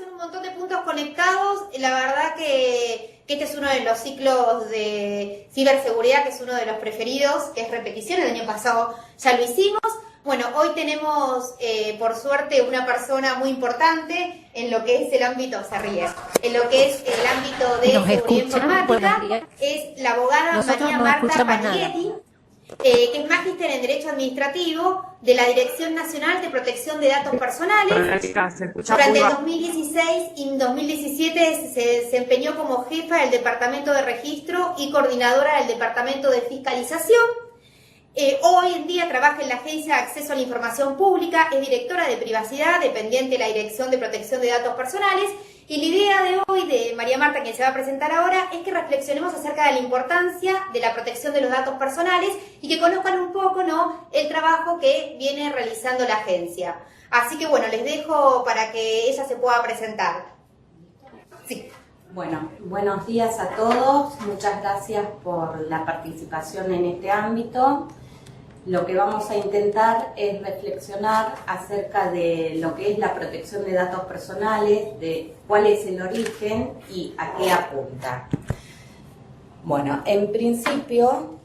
son un montón de puntos conectados. La verdad que este es uno de los ciclos de ciberseguridad, que es uno de los preferidos, que es repetición. El año pasado ya lo hicimos. Bueno, hoy tenemos, por suerte, una persona muy importante en lo que es el ámbito, se ríe, en lo que es el ámbito de seguridad informática. Es la abogada María Marta Panietti, que es magíster en Derecho Administrativo de la Dirección Nacional de Protección de Datos Personales. Durante el 2016 y 2017 se desempeñó como jefa del Departamento de Registro y coordinadora del Departamento de Fiscalización. Hoy en día trabaja en la Agencia de Acceso a la Información Pública, es directora de Privacidad, dependiente de la Dirección de Protección de Datos Personales. Y la idea de hoy de María Marta, quien se va a presentar ahora, es que reflexionemos acerca de la importancia de la protección de los datos personales y que conozcan un poco, ¿no?, el trabajo que viene realizando la agencia. Así que bueno, les dejo para que ella se pueda presentar. Sí. Bueno, buenos días a todos. Muchas gracias por la participación en este ámbito. Lo que vamos a intentar es reflexionar acerca de lo que es la protección de datos personales, de cuál es el origen y a qué apunta. Bueno, en principio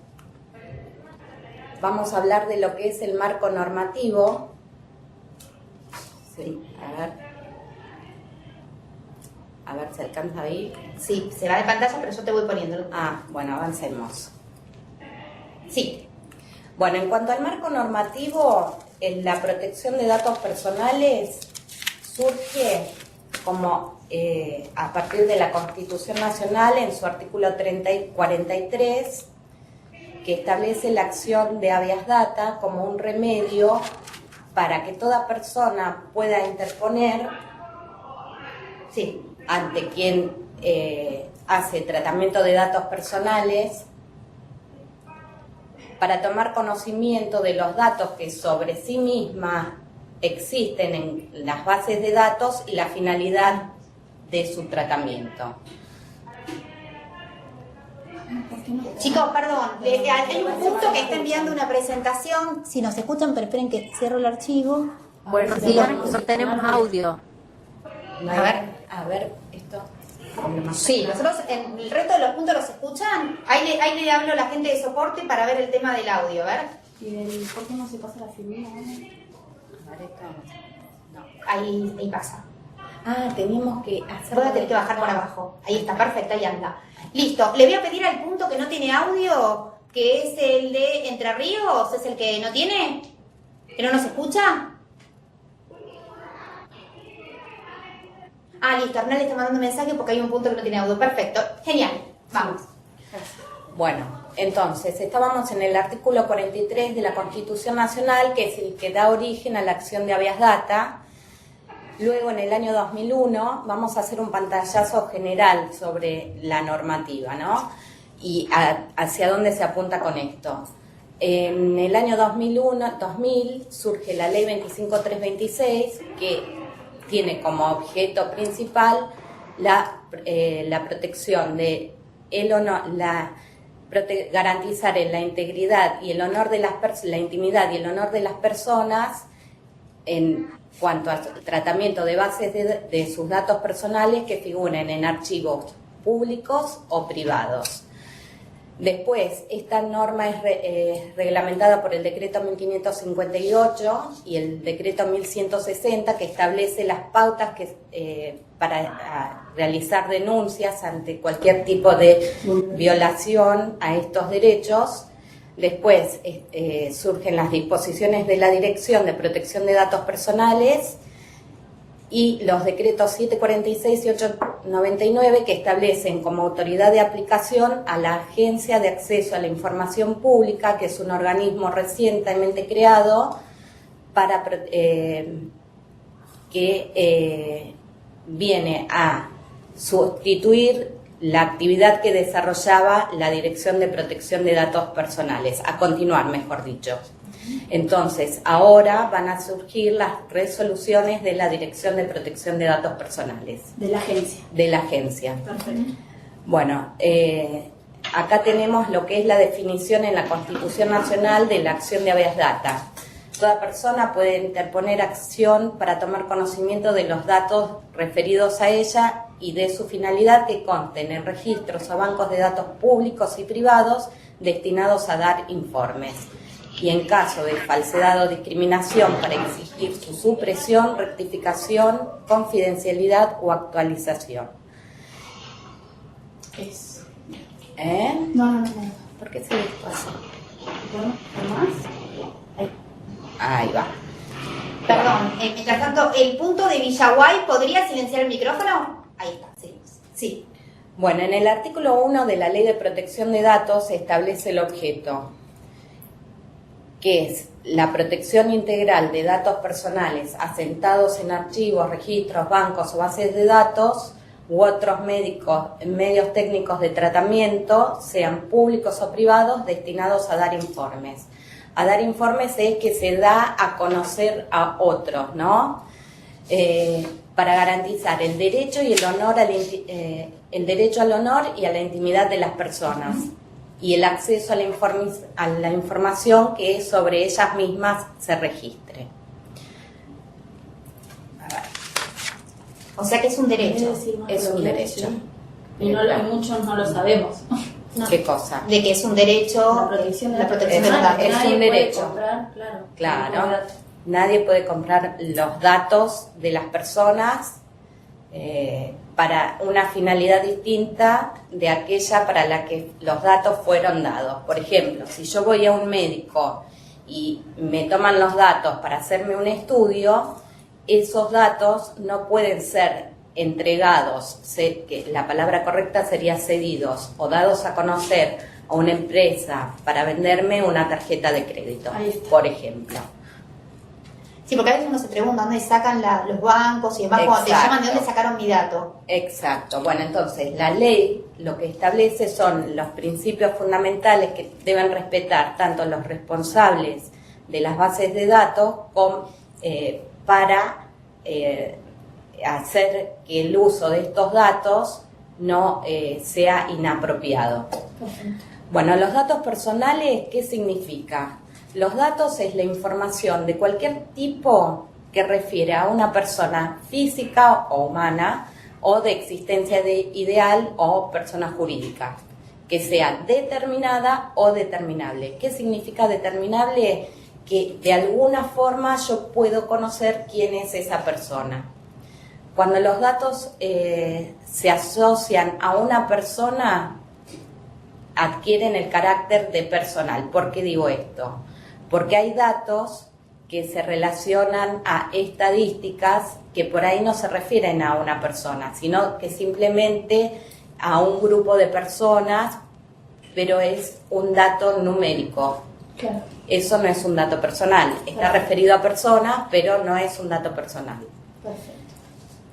vamos a hablar de lo que es el marco normativo. Sí, a ver si alcanza a ir. Sí, se va de pantalla, pero yo te voy poniendo. Bueno, avancemos. Sí. Bueno, en cuanto al marco normativo, la protección de datos personales surge como a partir de la Constitución Nacional en su artículo 43, que establece la acción de habeas data como un remedio para que toda persona pueda interponer ante quien hace tratamiento de datos personales para tomar conocimiento de los datos que sobre sí misma existen en las bases de datos y la finalidad de su tratamiento. Chicos, perdón, hay un punto que está enviando una presentación. Si nos escuchan, pero esperen que cierro el archivo. Bueno, sí, no tenemos audio. A ver, esto. Sí, nosotros en el resto de los puntos los escuchan. Ahí le hablo a la gente de soporte para ver el tema del audio, a ver. ¿Y por qué no se pasa la figura? No, ahí pasa. Teníamos que hacer. Voy a tener que bajar por abajo. Ahí está, perfecto, ahí anda. Listo, le voy a pedir al punto que no tiene audio, que es el de Entre Ríos, ¿es el que no tiene? ¿Que no nos escucha? Listo, Hernán le está mandando un mensaje porque hay un punto que no tiene audio. Perfecto, genial, vamos. Bueno, entonces, estábamos en el artículo 43 de la Constitución Nacional, que es el que da origen a la acción de habeas data. Luego, en el año 2001, vamos a hacer un pantallazo general sobre la normativa, ¿no? Y hacia dónde se apunta con esto. En el año 2000 surge la Ley 25326, que tiene como objeto principal la protección de garantizar la integridad y el honor de la intimidad y el honor de las personas en cuanto al tratamiento de bases de sus datos personales que figuren en archivos públicos o privados. Después, esta norma es reglamentada por el decreto 1558 y el decreto 1160, que establece las pautas para realizar denuncias ante cualquier tipo de violación a estos derechos. Después surgen las disposiciones de la Dirección de Protección de Datos Personales y los decretos 746 y 899, que establecen como autoridad de aplicación a la Agencia de Acceso a la Información Pública, que es un organismo recientemente creado para que viene a sustituir la actividad que desarrollaba la Dirección de Protección de Datos Personales, a continuar, mejor dicho. Entonces, ahora van a surgir las resoluciones de la Dirección de Protección de Datos Personales. De la agencia. De la agencia. Perfecto. Bueno, acá tenemos lo que es la definición en la Constitución Nacional de la acción de habeas data. Toda persona puede interponer acción para tomar conocimiento de los datos referidos a ella y de su finalidad que consten en registros o bancos de datos públicos y privados destinados a dar informes. Y en caso de falsedad o discriminación, para exigir su supresión, rectificación, confidencialidad o actualización. Es. No. ¿Por qué se esto así? Bueno, ¿más? Ahí va. Perdón, mientras tanto, el punto de Villaguay, ¿podría silenciar el micrófono? Ahí está, seguimos. Sí. Bueno, en el artículo 1 de la Ley de Protección de Datos se establece el objeto, que es la protección integral de datos personales asentados en archivos, registros, bancos o bases de datos u otros medios técnicos de tratamiento, sean públicos o privados, destinados a dar informes. A dar informes es que se da a conocer a otros, ¿no? Para garantizar el derecho y el honor el derecho al honor y a la intimidad de las personas y el acceso a la información que sobre ellas mismas se registre. A ver. O sea que es un derecho. Es un derecho. Y muchos no lo sabemos. No. ¿Qué cosa? De que es un derecho, La protección de la datos protección de los datos. Es Nadie un puede derecho. comprar, Claro. Nadie puede comprar los datos de las personas para una finalidad distinta de aquella para la que los datos fueron dados. Por ejemplo, si yo voy a un médico y me toman los datos para hacerme un estudio, esos datos no pueden ser entregados, que la palabra correcta sería cedidos o dados a conocer a una empresa para venderme una tarjeta de crédito, por ejemplo. Sí, porque a veces uno se pregunta dónde sacan los bancos y demás, cuando te llaman de dónde sacaron mi dato. Exacto. Bueno, entonces la ley lo que establece son los principios fundamentales que deben respetar tanto los responsables de las bases de datos para hacer que el uso de estos datos no sea inapropiado. Bueno, los datos personales, ¿qué significa? Los datos es la información de cualquier tipo que refiere a una persona física o humana o de existencia ideal o persona jurídica, que sea determinada o determinable. ¿Qué significa determinable? Que de alguna forma yo puedo conocer quién es esa persona. Cuando los datos se asocian a una persona, adquieren el carácter de personal. ¿Por qué digo esto? Porque hay datos que se relacionan a estadísticas que por ahí no se refieren a una persona, sino que simplemente a un grupo de personas, pero es un dato numérico. Claro. Eso no es un dato personal. Está referido a personas, pero no es un dato personal. Perfecto.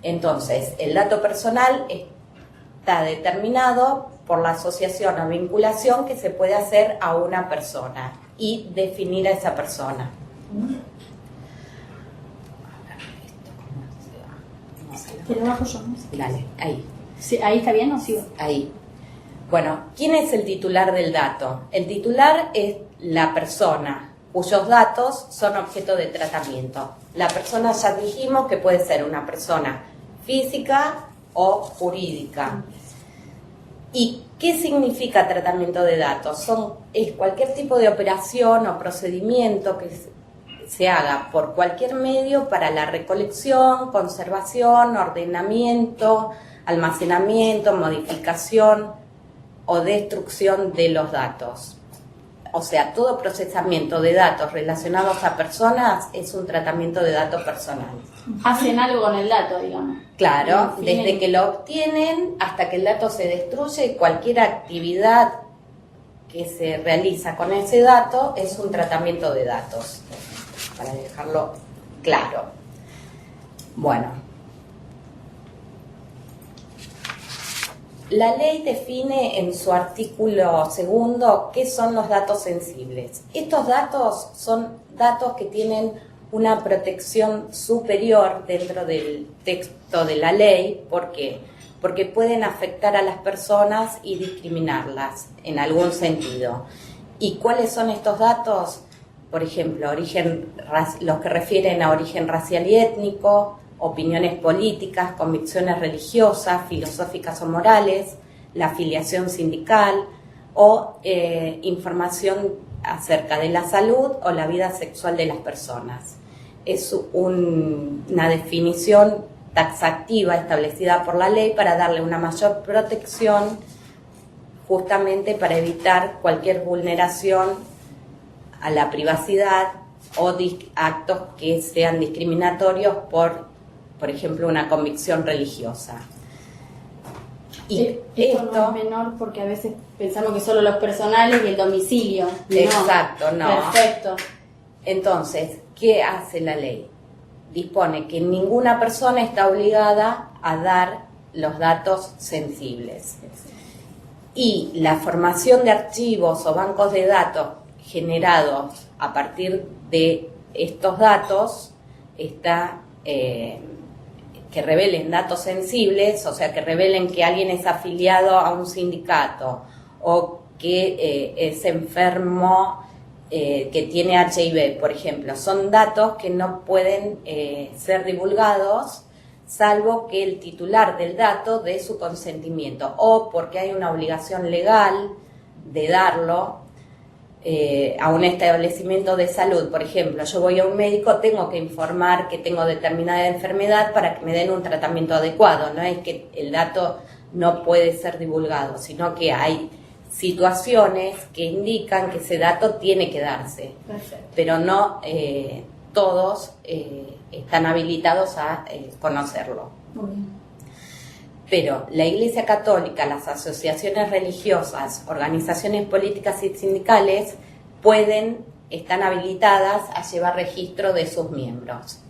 Entonces, el dato personal está determinado por la asociación o vinculación que se puede hacer a una persona y definir a esa persona. Pero bajo yo, ¿no? Dale, ahí. Sí, ¿ahí está bien o sigo? Ahí. Bueno, ¿quién es el titular del dato? El titular es la persona cuyos datos son objeto de tratamiento. La persona ya dijimos que puede ser una persona física o jurídica. ¿Y qué significa tratamiento de datos? Es cualquier tipo de operación o procedimiento que se haga por cualquier medio para la recolección, conservación, ordenamiento, almacenamiento, modificación o destrucción de los datos. O sea, todo procesamiento de datos relacionados a personas es un tratamiento de datos personal. Hacen algo con el dato, digamos. Claro, desde que lo obtienen hasta que el dato se destruye, cualquier actividad que se realiza con ese dato es un tratamiento de datos, para dejarlo claro. Bueno. La ley define en su artículo 2 qué son los datos sensibles. Estos datos son datos que tienen una protección superior dentro del texto de la ley. ¿Por qué? Porque pueden afectar a las personas y discriminarlas en algún sentido. ¿Y cuáles son estos datos? por ejemplo, los que refieren a origen racial y étnico, opiniones políticas, convicciones religiosas, filosóficas o morales, la afiliación sindical o información acerca de la salud o la vida sexual de las personas. Es una definición taxativa establecida por la ley para darle una mayor protección, justamente para evitar cualquier vulneración a la privacidad o actos que sean discriminatorios por ejemplo, una convicción religiosa. Y esto no es menor porque a veces pensamos que solo los personales y el domicilio. Exacto, no. Perfecto. Entonces, ¿qué hace la ley? Dispone que ninguna persona está obligada a dar los datos sensibles. Y la formación de archivos o bancos de datos generados a partir de estos datos está que revelen datos sensibles, o sea, que revelen que alguien es afiliado a un sindicato o que es enfermo, que tiene HIV, por ejemplo. Son datos que no pueden ser divulgados salvo que el titular del dato dé su consentimiento o porque hay una obligación legal de darlo a un establecimiento de salud. Por ejemplo, yo voy a un médico, tengo que informar que tengo determinada enfermedad para que me den un tratamiento adecuado. No es que el dato no puede ser divulgado, sino que hay situaciones que indican que ese dato tiene que darse. Perfecto. Pero no todos están habilitados a conocerlo. Muy bien. Pero la Iglesia Católica, las asociaciones religiosas, organizaciones políticas y sindicales están habilitadas a llevar registro de sus miembros.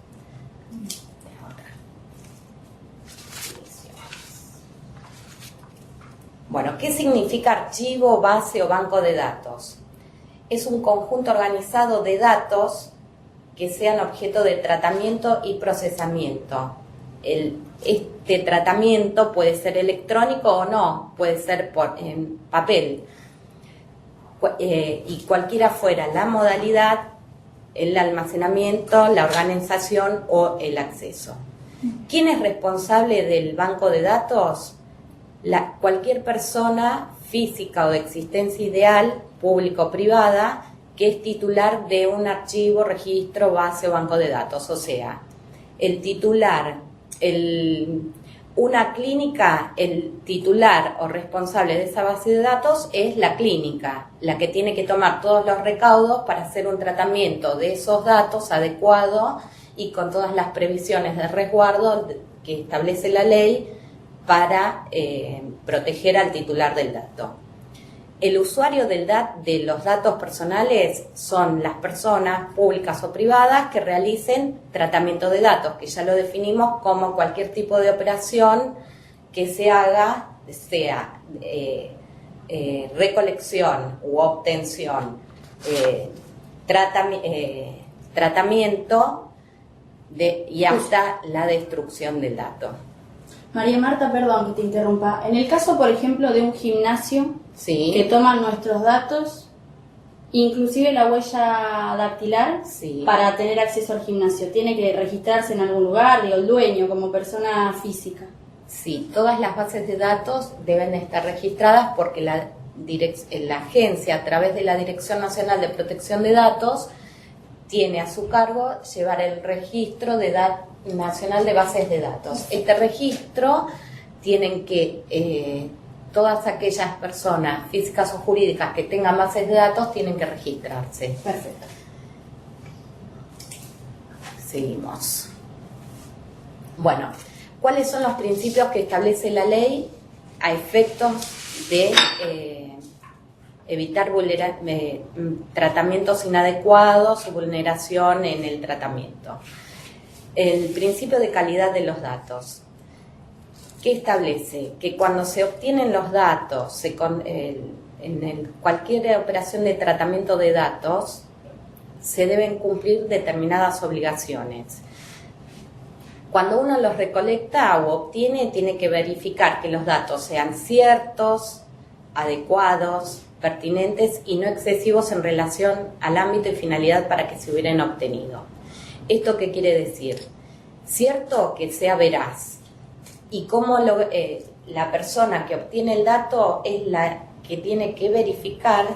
Bueno, ¿qué significa archivo, base o banco de datos? Es un conjunto organizado de datos que sean objeto de tratamiento y procesamiento. Este tratamiento puede ser electrónico o no, puede ser en papel. Y cualquiera fuera la modalidad, el almacenamiento, la organización o el acceso. ¿Quién es responsable del banco de datos? Cualquier persona física o de existencia ideal, pública o privada, que es titular de un archivo, registro, base o banco de datos. O sea, el titular, una clínica, el titular o responsable de esa base de datos es la clínica, la que tiene que tomar todos los recaudos para hacer un tratamiento de esos datos adecuado y con todas las previsiones de resguardo que establece la ley para proteger al titular del dato. El usuario de los datos personales son las personas públicas o privadas que realicen tratamiento de datos, que ya lo definimos como cualquier tipo de operación que se haga, sea recolección u obtención, tratamiento y hasta la destrucción del dato. María Marta, perdón que te interrumpa. En el caso, por ejemplo, de un gimnasio Sí. que toman nuestros datos, inclusive la huella dactilar, Sí. para tener acceso al gimnasio, ¿tiene que registrarse en algún lugar, digo, el dueño, como persona física? Sí, todas las bases de datos deben estar registradas porque la agencia, a través de la Dirección Nacional de Protección de Datos, tiene a su cargo llevar el registro nacional de bases de datos. Este registro tienen que, todas aquellas personas físicas o jurídicas que tengan bases de datos tienen que registrarse. Perfecto. Seguimos. Bueno, ¿cuáles son los principios que establece la ley a efectos de evitar tratamientos inadecuados o vulneración en el tratamiento? El principio de calidad de los datos, que establece que cuando se obtienen los datos, cualquier operación de tratamiento de datos, se deben cumplir determinadas obligaciones. Cuando uno los recolecta o obtiene, tiene que verificar que los datos sean ciertos, adecuados, pertinentes y no excesivos en relación al ámbito y finalidad para que se hubieran obtenido. ¿Esto qué quiere decir? Cierto que sea veraz, y cómo la persona que obtiene el dato es la que tiene que verificar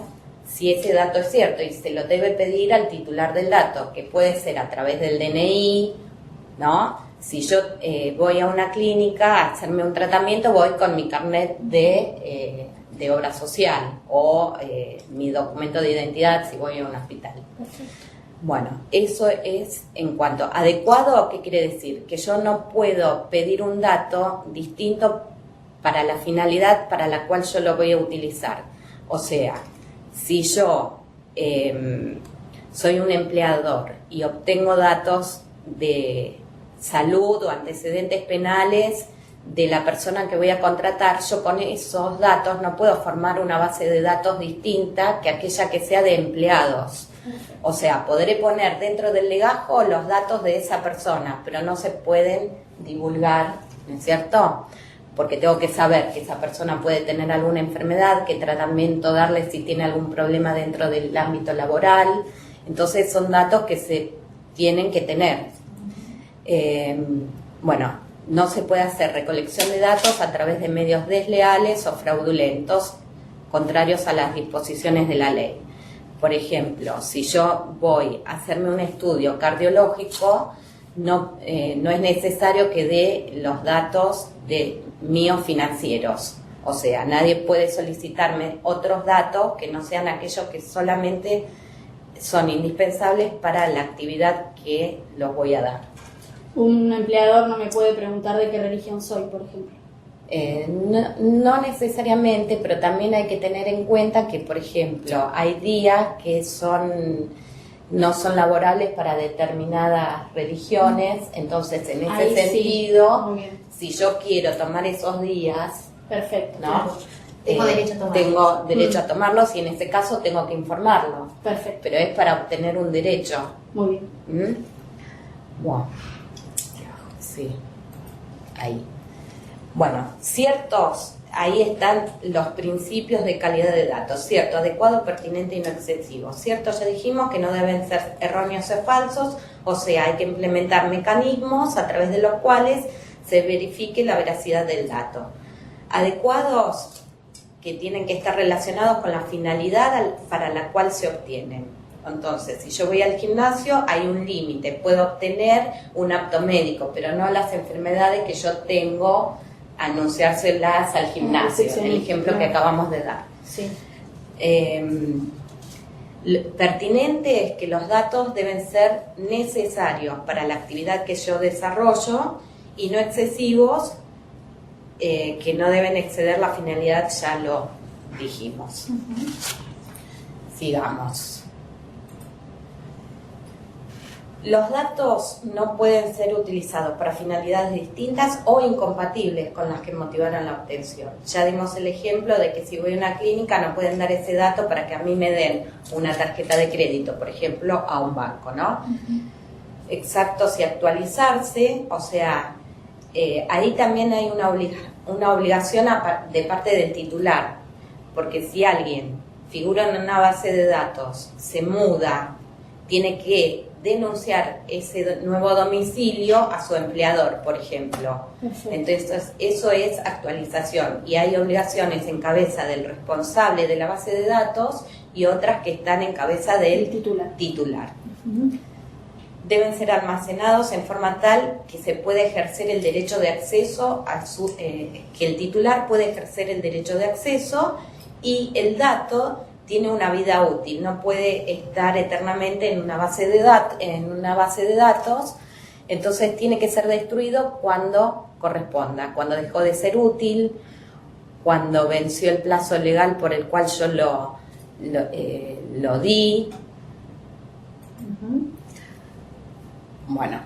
si ese dato es cierto, y se lo debe pedir al titular del dato, que puede ser a través del DNI, ¿no? Si yo voy a una clínica a hacerme un tratamiento, voy con mi carnet de obra social o mi documento de identidad si voy a un hospital. Bueno, eso es en cuanto adecuado. ¿Qué quiere decir? Que yo no puedo pedir un dato distinto para la finalidad para la cual yo lo voy a utilizar. O sea, si yo soy un empleador y obtengo datos de salud o antecedentes penales de la persona que voy a contratar, yo con esos datos no puedo formar una base de datos distinta que aquella que sea de empleados. O sea, podré poner dentro del legajo los datos de esa persona, pero no se pueden divulgar, ¿no es cierto? Porque tengo que saber que esa persona puede tener alguna enfermedad, qué tratamiento darle si tiene algún problema dentro del ámbito laboral. Entonces son datos que se tienen que tener. Bueno, no se puede hacer recolección de datos a través de medios desleales o fraudulentos, contrarios a las disposiciones de la ley. Por ejemplo, si yo voy a hacerme un estudio cardiológico, no es necesario que dé los datos míos financieros. O sea, nadie puede solicitarme otros datos que no sean aquellos que solamente son indispensables para la actividad que los voy a dar. Un empleador no me puede preguntar de qué religión soy, por ejemplo. No necesariamente, pero también hay que tener en cuenta que, por ejemplo, hay días que no son laborables para determinadas religiones, entonces en ese sentido, si yo quiero tomar esos días, perfecto, ¿no? claro. Tengo derecho a tomarlos. Tengo derecho a tomarlos y en ese caso tengo que informarlo. Perfecto. Pero es para obtener un derecho. Muy bien. Bueno, sí, ahí. Bueno, ahí están los principios de calidad de datos, cierto, adecuado, pertinente y no excesivo, cierto, ya dijimos que no deben ser erróneos o falsos, o sea, hay que implementar mecanismos a través de los cuales se verifique la veracidad del dato. Adecuados, que tienen que estar relacionados con la finalidad para la cual se obtienen. Entonces, si yo voy al gimnasio, hay un límite, puedo obtener un apto médico, pero no las enfermedades que yo tengo, anunciárselas al gimnasio, el ejemplo que acabamos de dar. Sí. Pertinente es que los datos deben ser necesarios para la actividad que yo desarrollo y no excesivos, que no deben exceder la finalidad, ya lo dijimos. Sigamos. Los datos no pueden ser utilizados para finalidades distintas o incompatibles con las que motivaron la obtención. Ya dimos el ejemplo de que si voy a una clínica no pueden dar ese dato para que a mí me den una tarjeta de crédito, por ejemplo, a un banco, ¿no? Exactos y actualizarse, o sea, ahí también hay una obligación de parte del titular, porque si alguien figura en una base de datos, se muda, tiene que denunciar ese nuevo domicilio a su empleador, por ejemplo. Perfecto. Entonces, eso es actualización y hay obligaciones en cabeza del responsable de la base de datos y otras que están en cabeza del titular. Deben ser almacenados en forma tal que se puede ejercer el derecho de acceso que el titular puede ejercer el derecho de acceso y el dato tiene una vida útil, no puede estar eternamente en una base de datos, entonces tiene que ser destruido cuando corresponda, cuando dejó de ser útil, cuando venció el plazo legal por el cual yo lo di. Bueno,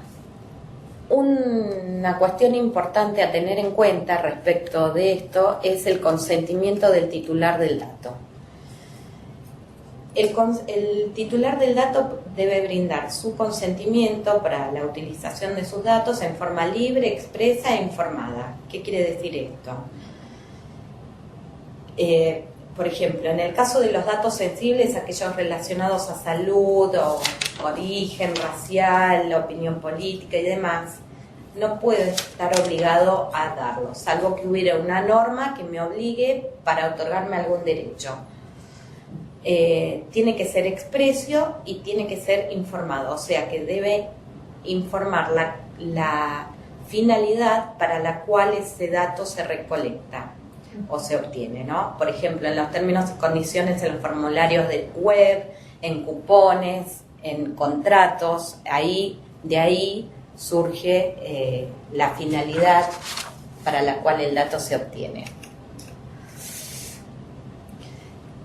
una cuestión importante a tener en cuenta respecto de esto es el consentimiento del titular del dato. El titular del dato debe brindar su consentimiento para la utilización de sus datos en forma libre, expresa e informada. ¿Qué quiere decir esto? por ejemplo, en el caso de los datos sensibles, aquellos relacionados a salud o origen racial, opinión política y demás, no puedo estar obligado a darlo, salvo que hubiera una norma que me obligue para otorgarme algún derecho. Tiene que ser expreso y tiene que ser informado, o sea que debe informar la finalidad para la cual ese dato se recolecta o se obtiene, ¿no? Por ejemplo, en los términos y condiciones en los formularios de web, en cupones, en contratos, de ahí surge la finalidad para la cual el dato se obtiene.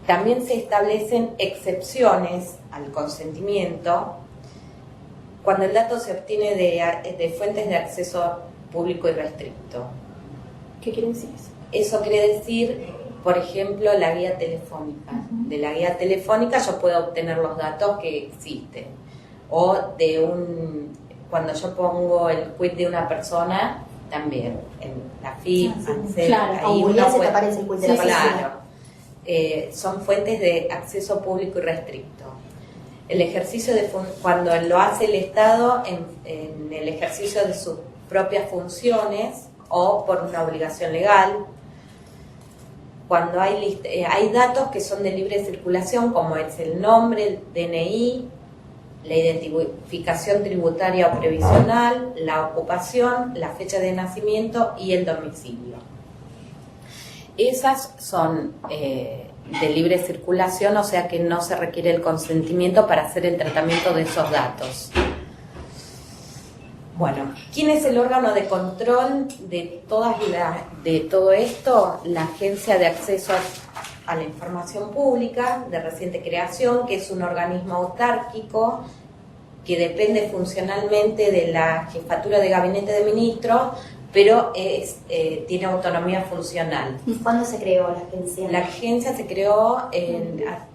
También se establecen excepciones al consentimiento cuando el dato se obtiene de fuentes de acceso público y restricto. ¿Qué quiere decir eso? Eso quiere decir, por ejemplo, la guía telefónica. De la guía telefónica yo puedo obtener los datos que existen. O cuando yo pongo el quit de una persona, también, en la FIP, ANSES, claro, ahí uno se te puede, aparece el quit de la persona. claro. Son fuentes de acceso público y restricto. El ejercicio cuando lo hace el Estado en el ejercicio de sus propias funciones o por una obligación legal. Cuando hay datos que son de libre circulación, como es el nombre, el DNI, la identificación tributaria o previsional, la ocupación, la fecha de nacimiento y el domicilio. Esas son de libre circulación, o sea que no se requiere el consentimiento para hacer el tratamiento de esos datos. Bueno, ¿quién es el órgano de control de todo esto? La Agencia de Acceso a la Información Pública, de reciente creación, que es un organismo autárquico que depende funcionalmente de la Jefatura de Gabinete de Ministros, pero tiene autonomía funcional. ¿Cuándo se creó la agencia? La agencia se creó a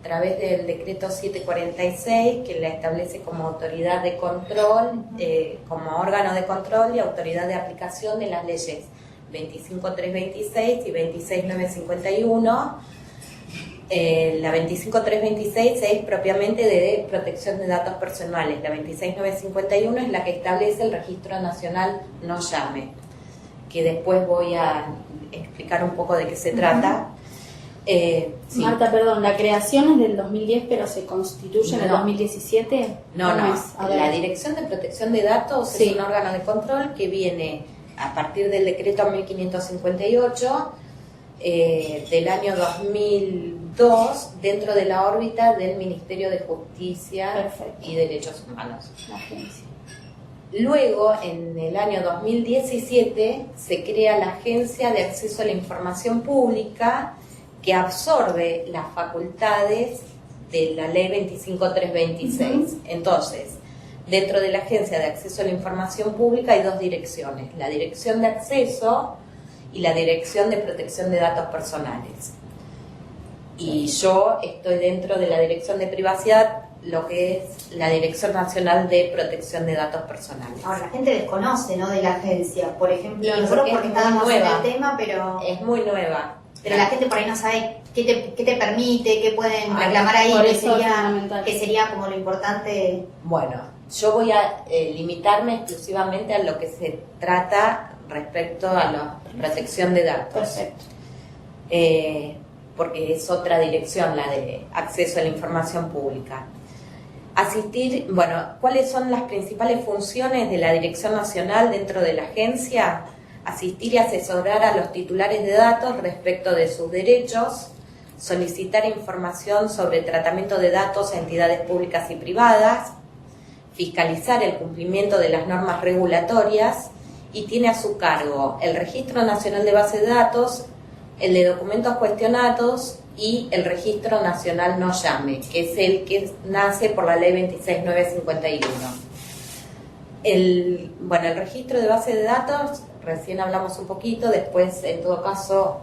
través del decreto 746, que la establece como autoridad de control, como órgano de control y autoridad de aplicación de las leyes 25326 y 26951. La 25326 es propiamente de protección de datos personales. La 26951 es la que establece el Registro Nacional No Llame, que después voy a explicar un poco de qué se trata. Sí. Marta, perdón, la creación es del 2010, pero se constituye en el 2017. No. Es? La Dirección de Protección de Datos Sí. es un órgano de control que viene a partir del decreto 1558 del año 2002 dentro de la órbita del Ministerio de Justicia Perfecto. y Derechos Humanos. La agencia. Luego, en el año 2017, se crea la Agencia de Acceso a la Información Pública, que absorbe las facultades de la Ley 25326. Entonces, dentro de la Agencia de Acceso a la Información Pública hay dos direcciones: la Dirección de Acceso y la Dirección de Protección de Datos Personales. Y yo estoy dentro de la Dirección de Privacidad, lo que es la Dirección Nacional de Protección de Datos Personales. Ahora, la gente desconoce, ¿no?, de la agencia. Por ejemplo, Sí, nosotros porque porque es muy estábamos en nueva. el tema, pero Es muy nueva. la gente por ahí no sabe qué te permite, qué pueden Ah, reclamar ahí, por que eso es fundamental. sería como lo importante. Bueno, yo voy a limitarme exclusivamente a lo que se trata respecto a la protección de datos. Perfecto. Porque es otra dirección, la de acceso a la información pública. ¿Cuáles son las principales funciones de la Dirección Nacional dentro de la agencia? Asistir y asesorar a los titulares de datos respecto de sus derechos, solicitar información sobre tratamiento de datos a entidades públicas y privadas, fiscalizar el cumplimiento de las normas regulatorias, y tiene a su cargo el Registro Nacional de Bases de Datos, el de documentos cuestionados y el Registro Nacional No Llame, que es el que nace por la Ley 26951. El registro de base de datos, recién hablamos un poquito, después en todo caso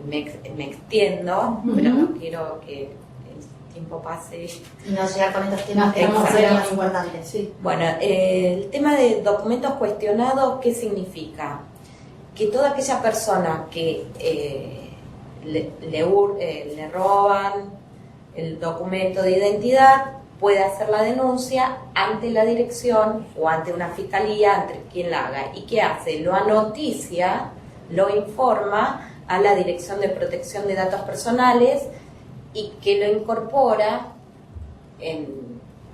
me extiendo, pero no quiero que el tiempo pase. Y no llegar con estos temas que Exacto. ser más importantes. Sí. Bueno, el tema de documentos cuestionados, ¿qué significa? Que toda aquella persona que le roban el documento de identidad, puede hacer la denuncia ante la dirección o ante una fiscalía, ante quien la haga. ¿Y qué hace? Lo anoticia, lo informa a la Dirección de Protección de Datos Personales y que lo incorpora en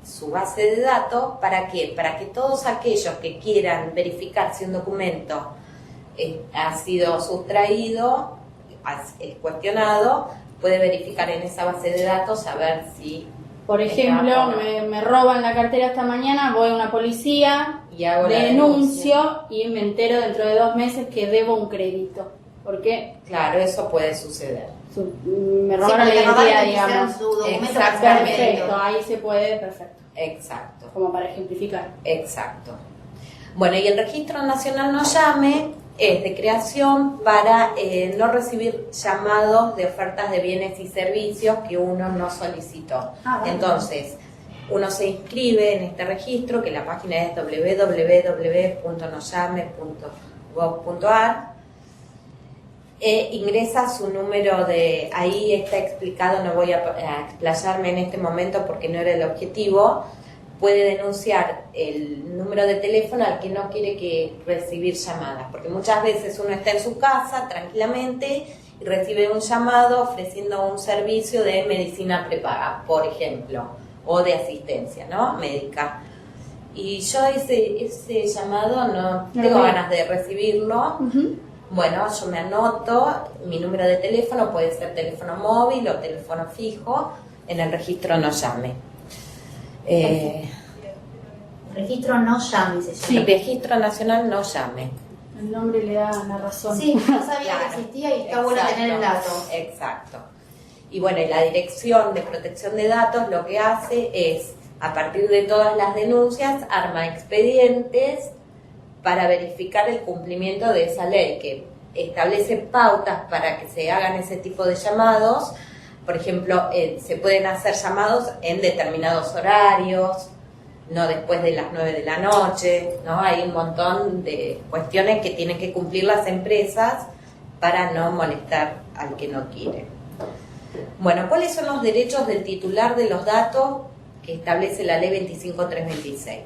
su base de datos. ¿Para qué? Para que todos aquellos que quieran verificar si un documento ha sido sustraído, es cuestionado, puede verificar en esa base de datos a ver si... Por ejemplo, me roban la cartera esta mañana, voy a una policía, y hago la denuncio y me entero dentro de 2 meses que debo un crédito. ¿Por qué? Claro, eso puede suceder. Me robaron la identidad, digamos. Su documento Exactamente. Perfecto, ahí se puede, perfecto. Exacto. Como para ejemplificar. Exacto. Bueno, y el Registro Nacional No Llame es de creación para no recibir llamados de ofertas de bienes y servicios que uno no solicitó. Bueno. Entonces, uno se inscribe en este registro, que la página es www.nollame.gov.ar, ingresa su número de... Ahí está explicado, no voy a explayarme en este momento porque no era el objetivo. Puede denunciar el número de teléfono al que no quiere recibir llamadas, porque muchas veces uno está en su casa tranquilamente y recibe un llamado ofreciendo un servicio de medicina prepaga, por ejemplo, o de asistencia, ¿no?, médica. Y yo ese llamado no tengo ganas de recibirlo. Bueno, yo me anoto, mi número de teléfono puede ser teléfono móvil o teléfono fijo, en el registro No Llame. Registro No Llame se llama. Sí, Registro Nacional No Llame. El nombre le da la razón. Sí, no sabía Claro. que existía y está bueno tener el dato. Exacto. Y bueno, y la Dirección de Protección de Datos lo que hace es, a partir de todas las denuncias, arma expedientes para verificar el cumplimiento de esa ley, que establece pautas para que se hagan ese tipo de llamados. Por ejemplo, se pueden hacer llamados en determinados horarios, no después de las 9 de la noche, ¿no? Hay un montón de cuestiones que tienen que cumplir las empresas para no molestar al que no quiere. Bueno, ¿cuáles son los derechos del titular de los datos que establece la ley 25326?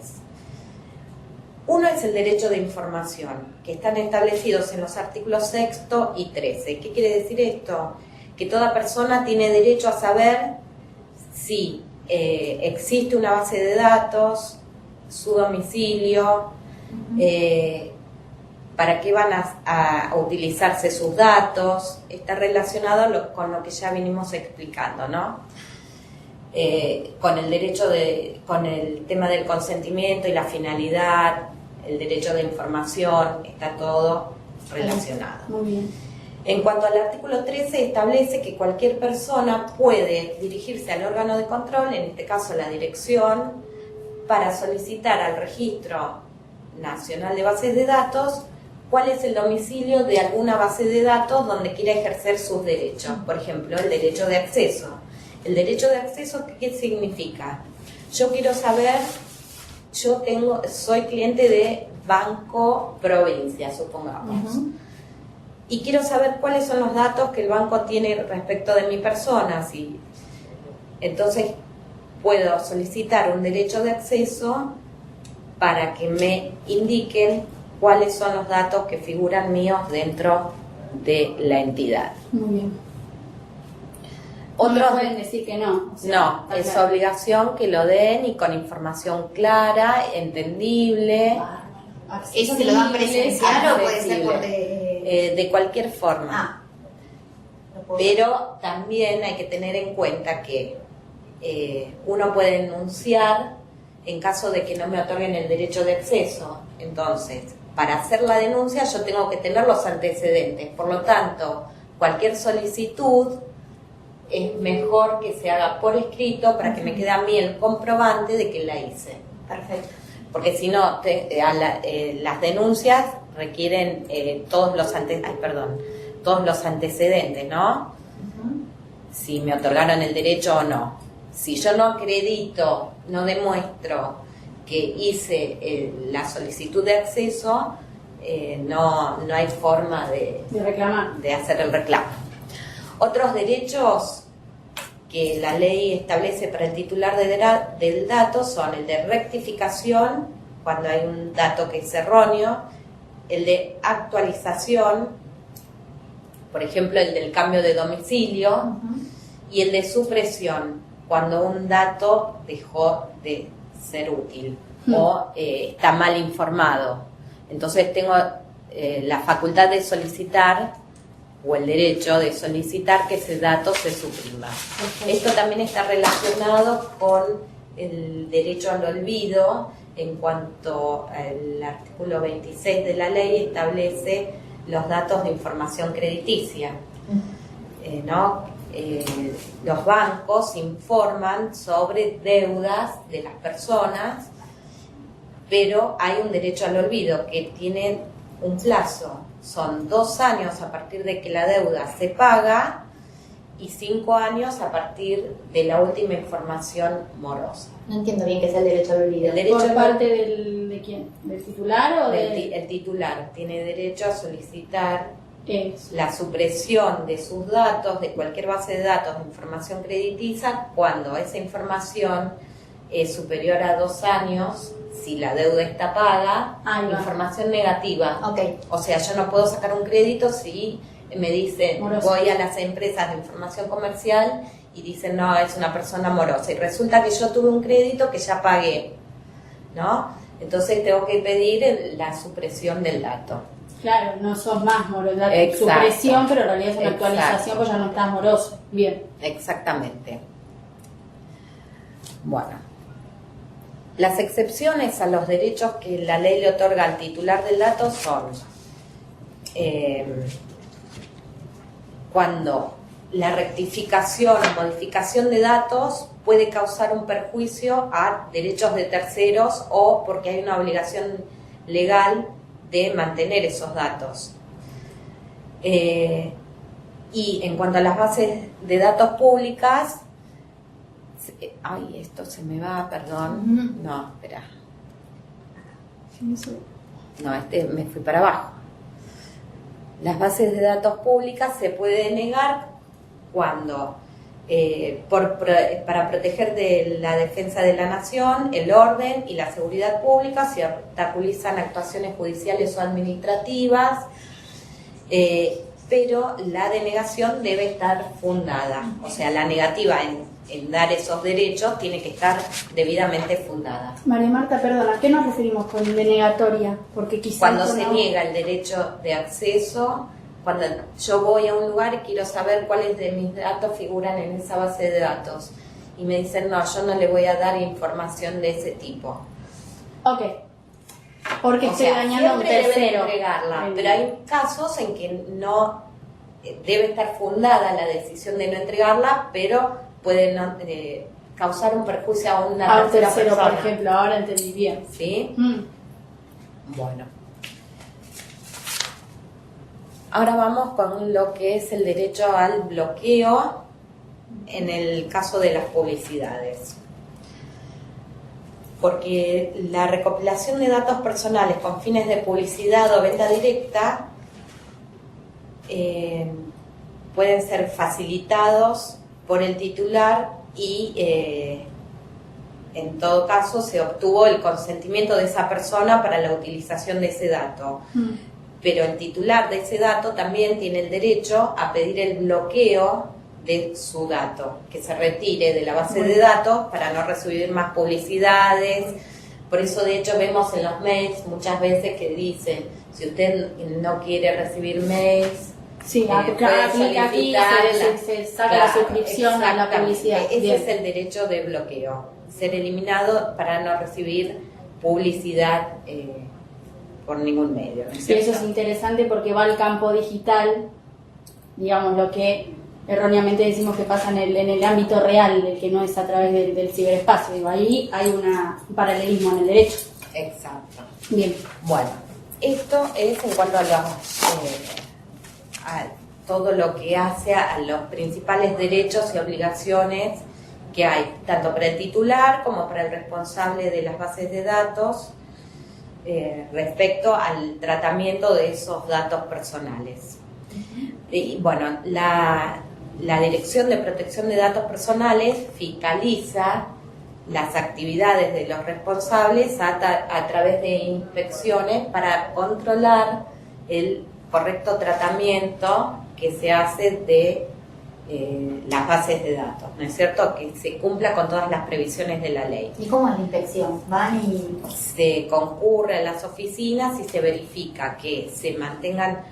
Uno es el derecho de información, que están establecidos en los artículos 6 y 13. ¿Qué quiere decir esto? Que toda persona tiene derecho a saber si existe una base de datos, su domicilio, para qué van a utilizarse sus datos. Está relacionado con lo que ya vinimos explicando, ¿no? Con el derecho con el tema del consentimiento y la finalidad, el derecho de información, está todo relacionado. Muy bien. En cuanto al artículo 13, establece que cualquier persona puede dirigirse al órgano de control, en este caso la dirección, para solicitar al Registro Nacional de Bases de Datos cuál es el domicilio de alguna base de datos donde quiera ejercer sus derechos. Por ejemplo, el derecho de acceso. El derecho de acceso, ¿qué significa? Yo quiero saber, soy cliente de Banco Provincia, supongamos. Y quiero saber cuáles son los datos que el banco tiene respecto de mi persona. Entonces puedo solicitar un derecho de acceso para que me indiquen cuáles son los datos que figuran míos dentro de la entidad. Muy bien. Otros No pueden decir que no. O sea, no, está es claro. obligación que lo den y con información clara, entendible, ¿Eso se lo dan presencial o puede ser accesible. por De cualquier forma. no puedo. Pero también hay que tener en cuenta que uno puede denunciar en caso de que no me otorguen el derecho de acceso. Entonces, para hacer la denuncia yo tengo que tener los antecedentes. Por lo tanto, cualquier solicitud es mejor que se haga por escrito para que me quede a mí el comprobante de que la hice. Perfecto. Porque si no, las denuncias requieren todos los antecedentes, ¿no? Si me otorgaron el derecho o no. Si yo no acredito, no demuestro que hice la solicitud de acceso, no hay forma De reclamar. de hacer el reclamo. Otros derechos que la ley establece para el titular del dato son el de rectificación, cuando hay un dato que es erróneo, el de actualización, por ejemplo el del cambio de domicilio, y el de supresión, cuando un dato dejó de ser útil o está mal informado. Entonces tengo la facultad de solicitar o el derecho de solicitar que ese dato se suprima. Esto también está relacionado con el derecho al olvido, en cuanto al artículo 26 de la ley establece los datos de información crediticia. Los bancos informan sobre deudas de las personas, pero hay un derecho al olvido que tiene un plazo. Son 2 años a partir de que la deuda se paga y 5 años a partir de la última información morosa. No entiendo bien qué es el derecho al olvido. ¿Por parte de quién? ¿Del titular o El titular tiene derecho a solicitar la supresión de sus datos, de cualquier base de datos de información crediticia, cuando esa información es superior a 2 años, si la deuda está paga, información negativa. Okay. O sea, yo no puedo sacar un crédito si me dicen, morosa. Voy a las empresas de información comercial y dicen, no, es una persona morosa. Y resulta que yo tuve un crédito que ya pagué, ¿no? Entonces tengo que pedir la supresión del dato. Claro, no sos más moroso, Exacto. supresión, pero en realidad es una Exacto. actualización, pues ya no estás moroso. Bien. Exactamente. Bueno. Las excepciones a los derechos que la ley le otorga al titular del dato son cuando la rectificación o modificación de datos puede causar un perjuicio a derechos de terceros o porque hay una obligación legal de mantener esos datos. Y en cuanto a las bases de datos públicas, ay, esto se me va, perdón. No, espera. No, me fui para abajo. Las bases de datos públicas se puede negar cuando, para proteger de la defensa de la nación, el orden y la seguridad pública, se obstaculizan actuaciones judiciales o administrativas, pero la denegación debe estar fundada. O sea, la negativa en dar esos derechos tiene que estar debidamente fundada. María Marta, perdona, ¿a qué nos referimos con denegatoria? Porque quizás cuando se niega el derecho de acceso, cuando yo voy a un lugar y quiero saber cuáles de mis datos figuran en esa base de datos y me dicen, no, yo no le voy a dar información de ese tipo. Ok, porque estoy dañando a un siempre deben tercero. entregarla, pero hay casos en que no debe estar fundada la decisión de no entregarla, pero puede causar un perjuicio a una un tercera tercero, persona. por ejemplo, ahora entendí bien. ¿Sí? Bueno. Ahora vamos con lo que es el derecho al bloqueo en el caso de las publicidades. Porque la recopilación de datos personales con fines de publicidad o venta directa pueden ser facilitados por el titular y en todo caso se obtuvo el consentimiento de esa persona para la utilización de ese dato. Pero el titular de ese dato también tiene el derecho a pedir el bloqueo de su dato, que se retire de la base de datos para no recibir más publicidades. Por eso de hecho vemos en los mails muchas veces que dicen, si usted no quiere recibir mails, sí, puede aplica aquí, se saca la suscripción a la publicidad. Ese Bien. es el derecho de bloqueo, ser eliminado para no recibir publicidad por ningún medio, ¿no es Y cierto? eso es interesante porque va al campo digital, digamos, lo que erróneamente decimos que pasa en el ámbito real, el que no es a través del ciberespacio. Digo, ahí hay un paralelismo en el derecho. Exacto. Bien. Bueno, esto es en cuanto a todo lo que hace a los principales derechos y obligaciones que hay, tanto para el titular como para el responsable de las bases de datos, respecto al tratamiento de esos datos personales. Y bueno, la Dirección de Protección de Datos Personales fiscaliza las actividades de los responsables a través de inspecciones para controlar el correcto tratamiento que se hace de las bases de datos, ¿no es cierto? Que se cumpla con todas las previsiones de la ley. ¿Y cómo es la inspección? ¿Van y...? Se concurre a las oficinas y se verifica que se mantengan,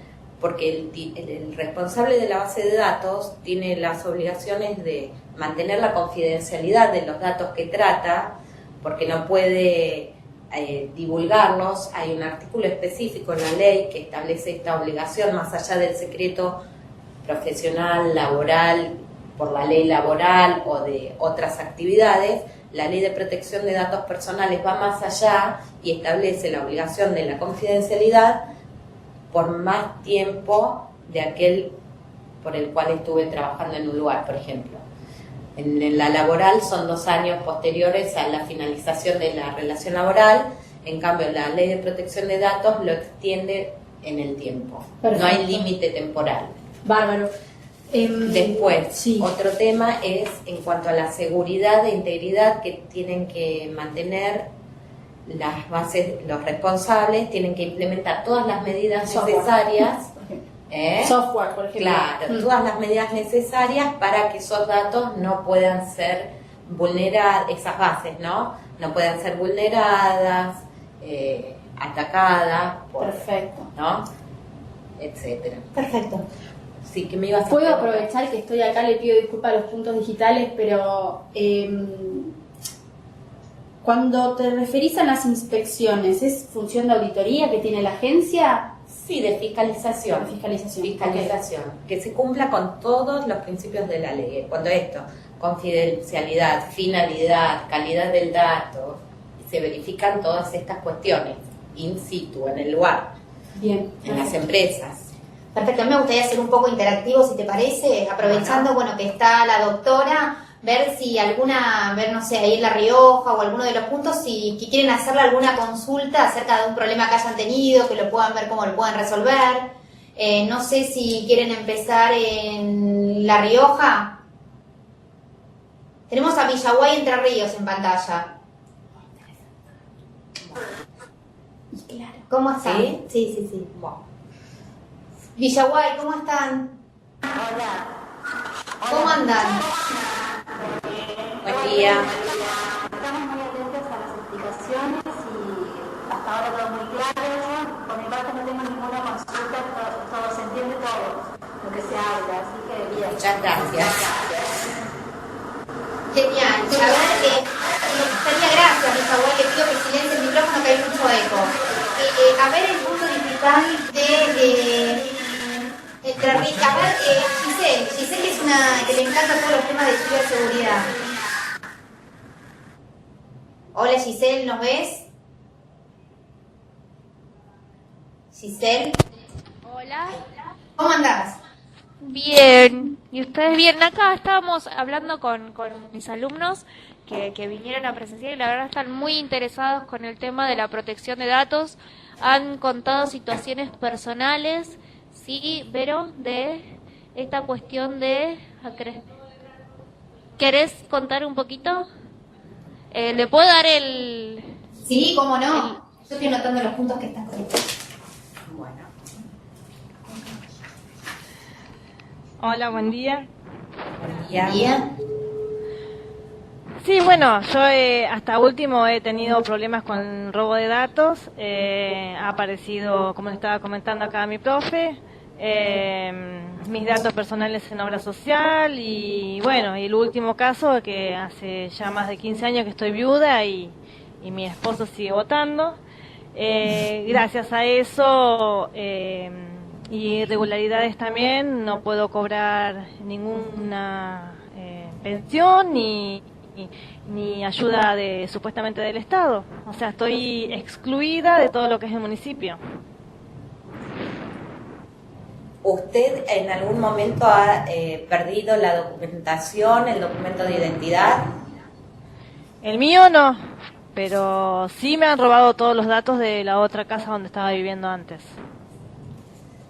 porque el responsable de la base de datos tiene las obligaciones de mantener la confidencialidad de los datos que trata, porque no puede divulgarlos. Hay un artículo específico en la ley que establece esta obligación, más allá del secreto profesional, laboral, por la ley laboral o de otras actividades. La ley de protección de datos personales va más allá y establece la obligación de la confidencialidad por más tiempo de aquel por el cual estuve trabajando en un lugar, por ejemplo. En la laboral son 2 años posteriores a la finalización de la relación laboral. En cambio, la ley de protección de datos lo extiende en el tiempo. Perfecto. No hay límite temporal. Bárbaro. Después, sí. Otro tema es en cuanto a la seguridad e integridad que tienen que mantener las bases, los responsables tienen que implementar todas las medidas necesarias. Software, por ejemplo. Claro, todas las medidas necesarias para que esos datos no puedan ser vulneradas, esas bases, ¿no? No puedan ser vulneradas, atacadas, Perfecto. ¿no? Etcétera. Perfecto. Sí, que me ibas a Puedo preguntar. aprovechar que estoy acá, le pido disculpas a los puntos digitales, pero cuando te referís a las inspecciones, ¿es función de auditoría que tiene la agencia? Sí, de fiscalización. Fiscalización. Fiscalización. Que se cumpla con todos los principios de la ley. Cuando esto, confidencialidad, finalidad, calidad del dato, se verifican todas estas cuestiones in situ, en el lugar, Bien. en las empresas. Perfecto, a mí me gustaría ser un poco interactivo, si te parece, aprovechando, bueno, que está la doctora, ver si ver, no sé, ahí en La Rioja o alguno de los puntos, si que quieren hacerle alguna consulta acerca de un problema que hayan tenido, que lo puedan ver cómo lo puedan resolver. No sé si quieren empezar en La Rioja. Tenemos a Villaguay Entre Ríos en pantalla. Claro. ¿Cómo están? ¿Sí? Sí. Bueno. Villaguay, ¿cómo están? Hola. ¿Cómo andan? Buen día. Estamos muy atentos a las explicaciones y hasta ahora todo muy claro. Yo, por mi parte, no tengo ninguna consulta, todo se entiende todo lo que se habla, así que bien. Muchas gracias. Genial. A ver, me gustaría, gracias, Villaguay, le pido que silencie el micrófono que hay mucho eco. A ver el punto digital de Entre Ríos. A ver, Giselle que es una que le encanta todos los temas de ciberseguridad. Hola Giselle, ¿nos ves? Giselle, Hola. ¿cómo andás? Bien. ¿Y ustedes bien? Acá estábamos hablando con mis alumnos que vinieron a presenciar y la verdad están muy interesados con el tema de la protección de datos. Han contado situaciones personales, sí, Vero, de esta cuestión de... ¿Querés contar un poquito? ¿Le puedo dar el...? Sí, ¿cómo no? Yo estoy anotando los puntos que están conectados. Bueno. Hola, buen día. Buen día. Bien. Sí, bueno, yo hasta último he tenido problemas con robo de datos. Ha aparecido, como le estaba comentando acá a mi profe, mis datos personales en obra social y bueno, y el último caso que hace ya más de 15 años que estoy viuda y mi esposo sigue votando. Gracias a eso y irregularidades también no puedo cobrar ninguna pensión ni ayuda supuestamente del Estado. O sea, estoy excluida de todo lo que es el municipio. ¿Usted en algún momento ha perdido la documentación, el documento de identidad? El mío no, pero sí me han robado todos los datos de la otra casa donde estaba viviendo antes.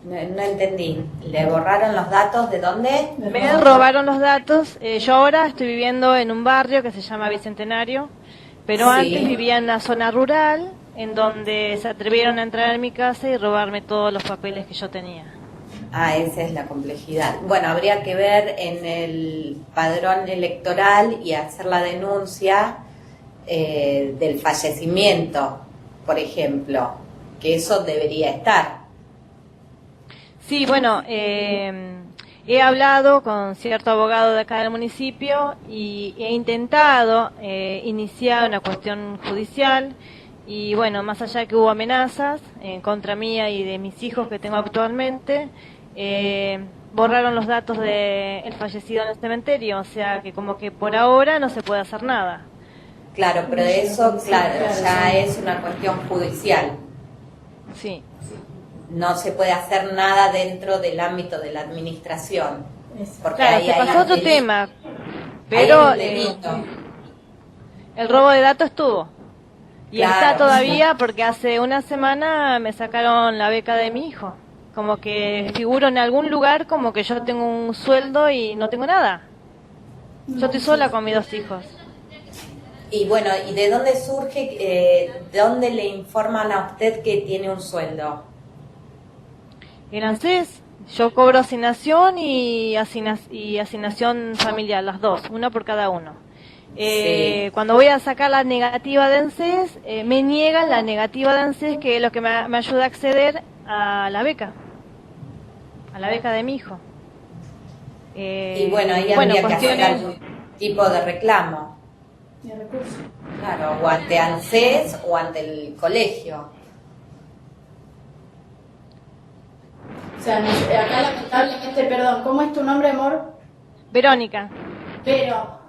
No entendí. ¿Le borraron los datos de dónde? Me robaron los datos. Yo ahora estoy viviendo en un barrio que se llama Bicentenario, pero Sí. antes vivía en una zona rural en donde se atrevieron a entrar en mi casa y robarme todos los papeles que yo tenía. Ah, esa es la complejidad. Bueno, habría que ver en el padrón electoral y hacer la denuncia del fallecimiento, por ejemplo, que eso debería estar. Sí, bueno, he hablado con cierto abogado de acá del municipio y he intentado iniciar una cuestión judicial y bueno, más allá de que hubo amenazas en contra mía y de mis hijos que tengo actualmente, borraron los datos del fallecido en el cementerio, o sea que como que por ahora no se puede hacer nada. Claro, pero eso, claro, ya es una cuestión judicial. Sí. No se puede hacer nada dentro del ámbito de la administración. Porque Claro, ahí se hay pasó otro un delito. tema, Hay pero un delito. el robo de datos estuvo. Y Claro. está todavía porque hace una semana me sacaron la beca de mi hijo. Como que figuro en algún lugar como que yo tengo un sueldo y no tengo nada. Yo estoy sola con mis 2 hijos. Y bueno, ¿y de dónde surge, de dónde le informan a usted que tiene un sueldo? El ANSES, yo cobro asignación y asignación familiar, las dos, una por cada uno. Sí. Cuando voy a sacar la negativa de ANSES, me niegan la negativa de ANSES, que es lo que me ayuda a acceder a la beca de mi hijo. Y bueno, ahí habría que hacer cuestiones- algún tipo de reclamo. De recursos. Claro, o ante ANSES o ante el colegio. O sea, acá lamentablemente, perdón, ¿cómo es tu nombre, amor? Verónica. Pero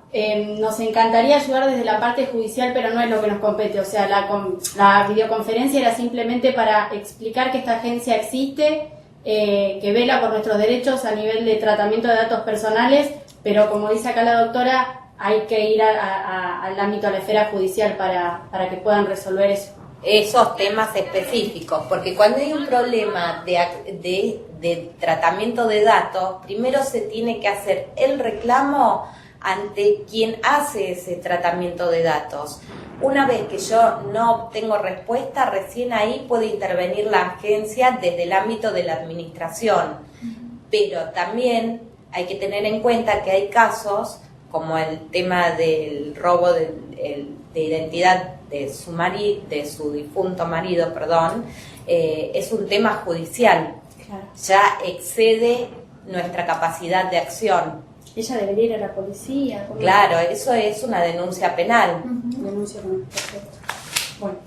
nos encantaría ayudar desde la parte judicial, pero no es lo que nos compete. O sea, la videoconferencia era simplemente para explicar que esta agencia existe, que vela por nuestros derechos a nivel de tratamiento de datos personales, pero como dice acá la doctora, hay que ir al ámbito, a la esfera judicial para que puedan resolver eso. Esos temas específicos, porque cuando hay un problema de tratamiento de datos, primero se tiene que hacer el reclamo ante quien hace ese tratamiento de datos. Una vez que yo no obtengo respuesta, recién ahí puede intervenir la agencia desde el ámbito de la administración. Pero también hay que tener en cuenta que hay casos, como el tema del robo de identidad de su difunto marido, es un tema judicial. Claro. Ya excede nuestra capacidad de acción. Ella debería ir a la policía. ¿Cómo? Claro, eso es una denuncia penal. Denuncia con perfecto. Bueno,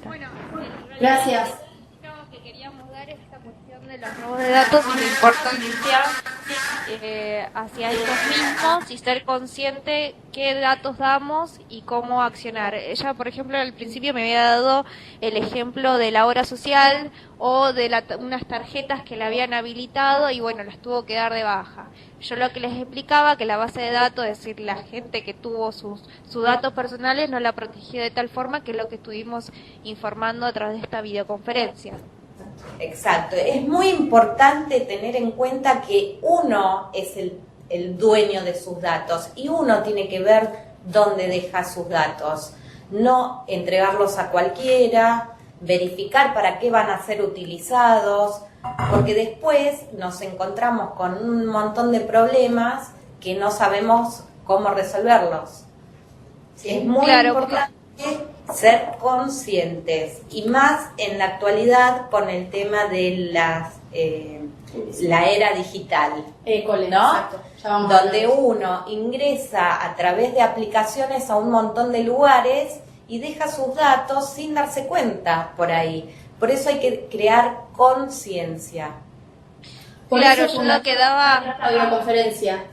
Bueno, gracias. lo que queríamos dar es esta cuestión de los robos de datos y la importancia hacia estos mismos y ser consciente qué datos damos y cómo accionar. Ella, por ejemplo, al principio me había dado el ejemplo de la obra social o de unas tarjetas que le habían habilitado y bueno, las tuvo que dar de baja. Yo lo que les explicaba que la base de datos, es decir, la gente que tuvo sus datos personales no la protegió de tal forma que es lo que estuvimos informando a través de esta videoconferencia. Exacto. Es muy importante tener en cuenta que uno es el dueño de sus datos y uno tiene que ver dónde deja sus datos. No entregarlos a cualquiera, verificar para qué van a ser utilizados, porque después nos encontramos con un montón de problemas que no sabemos cómo resolverlos. Es muy importante ser conscientes, y más en la actualidad con el tema de la era digital, École, ¿no? exacto. Ya vamos a Donde hablar de eso. uno ingresa a través de aplicaciones a un montón de lugares y deja sus datos sin darse cuenta por ahí. Por eso hay que crear conciencia. Por Claro, eso yo fue lo que daba... la videoconferencia.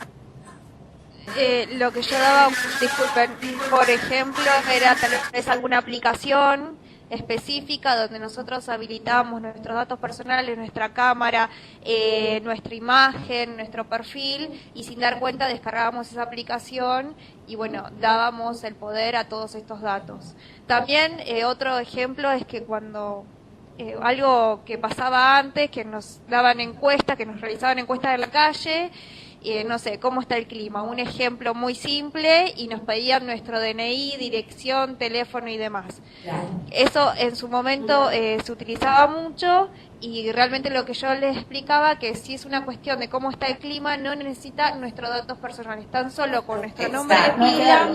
Lo que yo daba, disculpen, por ejemplo, era tal vez alguna aplicación específica donde nosotros habilitábamos nuestros datos personales, nuestra cámara, nuestra imagen, nuestro perfil, y sin dar cuenta descargábamos esa aplicación y bueno, dábamos el poder a todos estos datos. También otro ejemplo es que cuando algo que pasaba antes, que nos daban encuestas, que nos realizaban encuestas en la calle, no sé, cómo está el clima, un ejemplo muy simple, y nos pedían nuestro DNI, dirección, teléfono y demás. Claro. Eso en su momento se utilizaba mucho, y realmente lo que yo les explicaba, que si es una cuestión de cómo está el clima, no necesita nuestros datos personales, tan solo con nuestro nombre de Exacto. pila.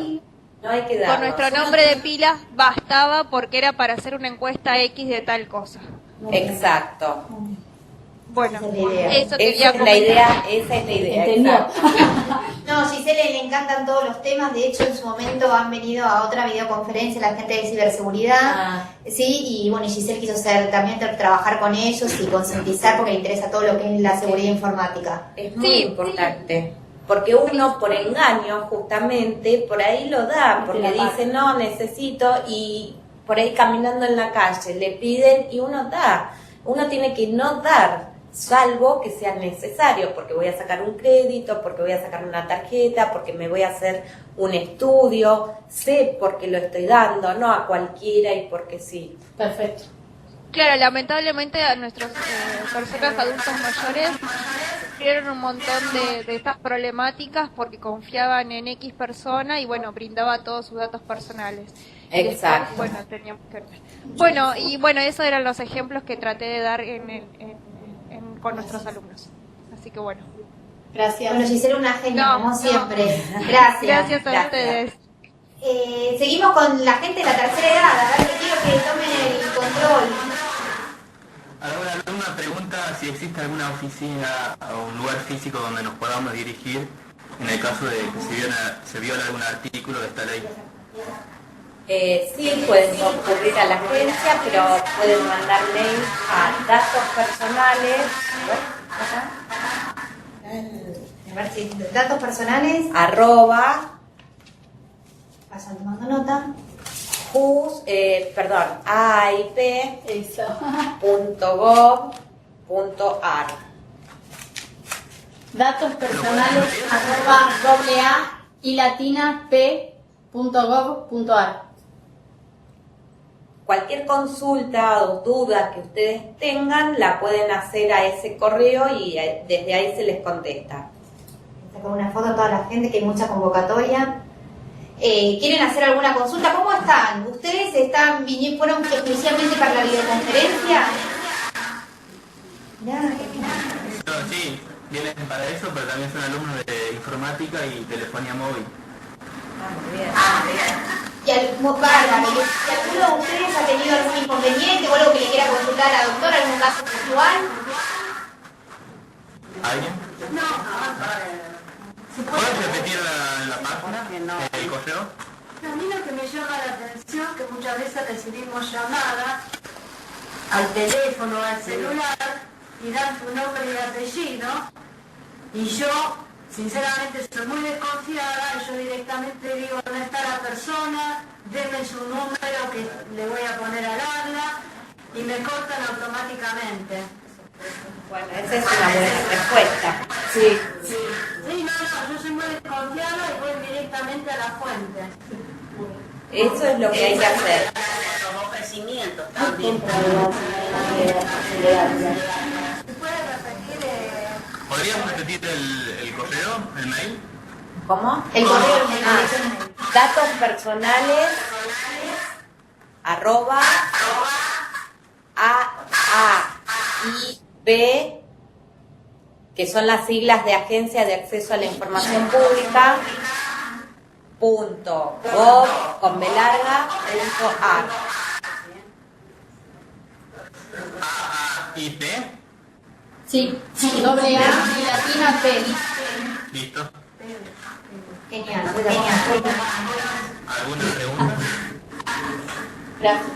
No hay que Con darlos. nuestro nombre de pila bastaba, porque era para hacer una encuesta X de tal cosa. Exacto. Bueno, Esa es la idea. eso quería Esa es la comentar. idea, esa es la idea. ¿Entendió? Exacto. No, Giselle le encantan todos los temas. De hecho, en su momento han venido a otra videoconferencia la gente de ciberseguridad. Ah. Sí, y bueno, y Giselle quiso también trabajar con ellos y concientizar porque le interesa todo lo que es la seguridad informática. Es muy Sí. importante. Porque uno por engaño justamente por ahí lo da, porque dice no, necesito, y por ahí caminando en la calle le piden y uno da. Uno tiene que no dar, salvo que sea necesario, porque voy a sacar un crédito, porque voy a sacar una tarjeta, porque me voy a hacer un estudio, sé por qué lo estoy dando, no a cualquiera y porque sí. Perfecto. Claro, lamentablemente a nuestros personas adultos mayores sufrieron un montón de estas problemáticas porque confiaban en X persona y bueno, brindaba todos sus datos personales. Y después, Exacto. bueno, teníamos que... Bueno, y bueno, esos eran los ejemplos que traté de dar con nuestros alumnos. Así que bueno. Gracias. Bueno, Giselle, una genia, No, como no. siempre. Gracias. Gracias a Gracias. ustedes. Seguimos con la gente de la tercera edad. A ver, quiero que tomen el control. Ahora, una pregunta si existe alguna oficina o un lugar físico donde nos podamos dirigir en el caso de que se viola algún artículo de esta ley. Sí, pueden concurrir a la agencia, pero pueden mandar mail a datos personales. A ver si datos personales. @ Vayan tomando nota. Eso. aip.gov.ar. Datos personales @AA y latina p.gov.ar. Cualquier consulta o duda que ustedes tengan la pueden hacer a ese correo y desde ahí se les contesta. Saco una foto a toda la gente, que hay mucha convocatoria. ¿Quieren hacer alguna consulta? ¿Cómo están? ¿Ustedes fueron exclusivamente para la videoconferencia? Mirá, Sí, vienen para eso, pero también son alumnos de informática y telefonía móvil. Muy bien. y alguno de ustedes ha tenido algún inconveniente o algo que le quiera consultar a la doctora, algún caso puntual? ¿Alguien? ¿Puedes repetir la página, el correo? A mí lo que me llama la atención es que muchas veces recibimos llamadas al teléfono, al celular, y dan tu nombre y apellido, y yo, sinceramente, soy muy desconfiada, y yo directamente digo, ¿dónde está la persona? Deme su número que le voy a poner al habla, y me cortan automáticamente. Bueno, esa es una buena respuesta. Sí. Sí, no, yo soy muy desconfiada y voy directamente a la fuente. Eso es lo que hay que hacer. ¿Puede repetir? ¿Podríamos repetir el correo, el mail? ¿Cómo? El correo Datos personales @AIP, que son las siglas de Agencia de Acceso a la Información Pública, .gov.ar. ¿IP? Sí, AA y latina p. Listo. Genial, genial. ¿Alguna pregunta? Gracias.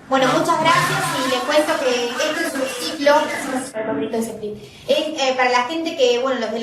Bueno, muchas gracias y les cuento que esto es un ciclo, es para la gente que, bueno, los de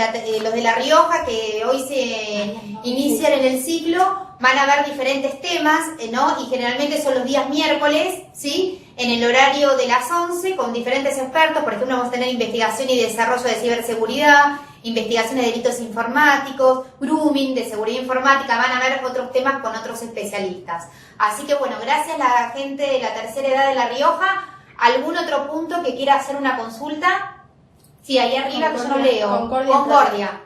La Rioja que hoy se inician en el ciclo, van a ver diferentes temas, ¿no? Y generalmente son los días miércoles, ¿sí? En el horario de las 11 con diferentes expertos, por ejemplo, vamos a tener investigación y desarrollo de ciberseguridad, investigación de delitos informáticos, grooming, de seguridad informática, van a haber otros temas con otros especialistas. Así que bueno, gracias a la gente de la tercera edad de La Rioja. ¿Algún otro punto que quiera hacer una consulta? Sí, ahí arriba que yo no leo. Concordia.